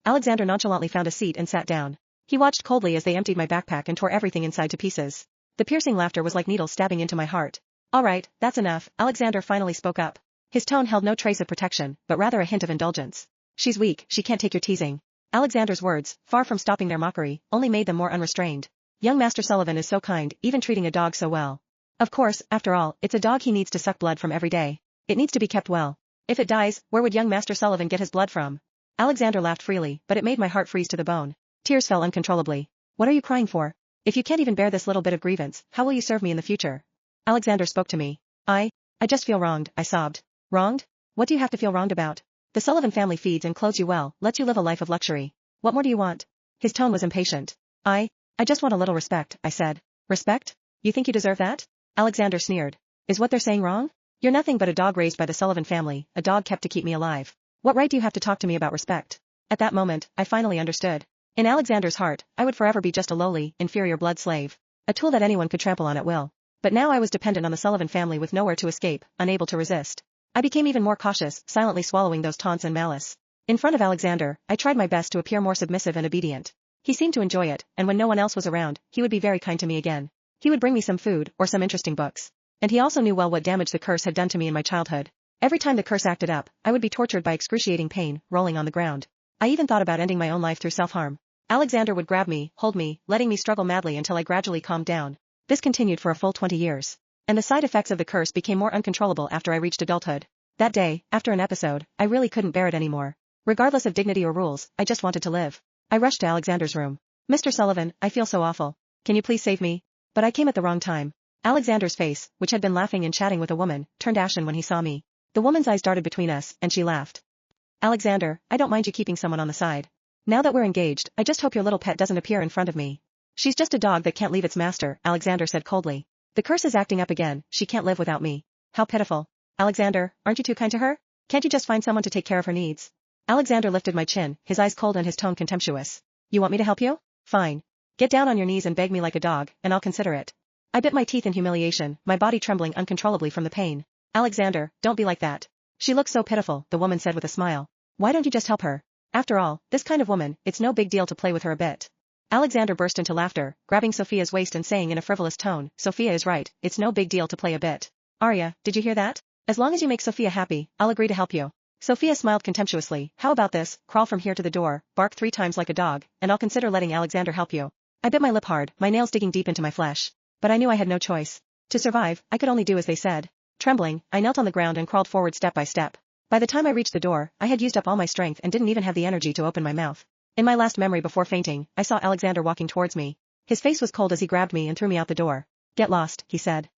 Alexander nonchalantly found a seat and sat down. He watched coldly as they emptied my backpack and tore everything inside to pieces. The piercing laughter was like needles stabbing into my heart. All right, that's enough, Alexander finally spoke up. His tone held no trace of protection, but rather a hint of indulgence. She's weak, she can't take your teasing. Alexander's words, far from stopping their mockery, only made them more unrestrained. Young Master Sullivan is so kind, even treating a dog so well. Of course, after all, it's a dog he needs to suck blood from every day. It needs to be kept well. If it dies, where would young Master Sullivan get his blood from? Alexander laughed freely, but it made my heart freeze to the bone. Tears fell uncontrollably. What are you crying for? If you can't even bear this little bit of grievance, how will you serve me in the future? Alexander spoke to me. I just feel wronged, I sobbed. Wronged? What do you have to feel wronged about? The Sullivan family feeds and clothes you well, lets you live a life of luxury. What more do you want? His tone was impatient. I just want a little respect, I said. Respect? You think you deserve that? Alexander sneered. Is what they're saying wrong? You're nothing but a dog raised by the Sullivan family, a dog kept to keep me alive. What right do you have to talk to me about respect? At that moment, I finally understood. In Alexander's heart, I would forever be just a lowly, inferior blood slave. A tool that anyone could trample on at will. But now I was dependent on the Sullivan family with nowhere to escape, unable to resist. I became even more cautious, silently swallowing those taunts and malice. In front of Alexander, I tried my best to appear more submissive and obedient. He seemed to enjoy it, and when no one else was around, he would be very kind to me again. He would bring me some food, or some interesting books. And he also knew well what damage the curse had done to me in my childhood. Every time the curse acted up, I would be tortured by excruciating pain, rolling on the ground. I even thought about ending my own life through self-harm. Alexander would grab me, hold me, letting me struggle madly until I gradually calmed down. This continued for a full 20 years. And the side effects of the curse became more uncontrollable after I reached adulthood. That day, after an episode, I really couldn't bear it anymore. Regardless of dignity or rules, I just wanted to live. I rushed to Alexander's room. Mr. Sullivan, I feel so awful. Can you please save me? But I came at the wrong time. Alexander's face, which had been laughing and chatting with a woman, turned ashen when he saw me. The woman's eyes darted between us, and she laughed. Alexander, I don't mind you keeping someone on the side. Now that we're engaged, I just hope your little pet doesn't appear in front of me. She's just a dog that can't leave its master, Alexander said coldly. The curse is acting up again, she can't live without me. How pitiful. Alexander, aren't you too kind to her? Can't you just find someone to take care of her needs? Alexander lifted my chin, his eyes cold and his tone contemptuous. You want me to help you? Fine. Get down on your knees and beg me like a dog, and I'll consider it. I bit my teeth in humiliation, my body trembling uncontrollably from the pain. Alexander, don't be like that. She looks so pitiful, the woman said with a smile. Why don't you just help her? After all, this kind of woman, it's no big deal to play with her a bit. Alexander burst into laughter, grabbing Sophia's waist and saying in a frivolous tone, Sophia is right, it's no big deal to play a bit. Arya, did you hear that? As long as you make Sophia happy, I'll agree to help you. Sophia smiled contemptuously. How about this, crawl from here to the door, bark 3 times like a dog, and I'll consider letting Alexander help you. I bit my lip hard, my nails digging deep into my flesh. But I knew I had no choice. To survive, I could only do as they said. Trembling, I knelt on the ground and crawled forward step by step. By the time I reached the door, I had used up all my strength and didn't even have the energy to open my mouth. In my last memory before fainting, I saw Alexander walking towards me. His face was cold as he grabbed me and threw me out the door. Get lost, he said.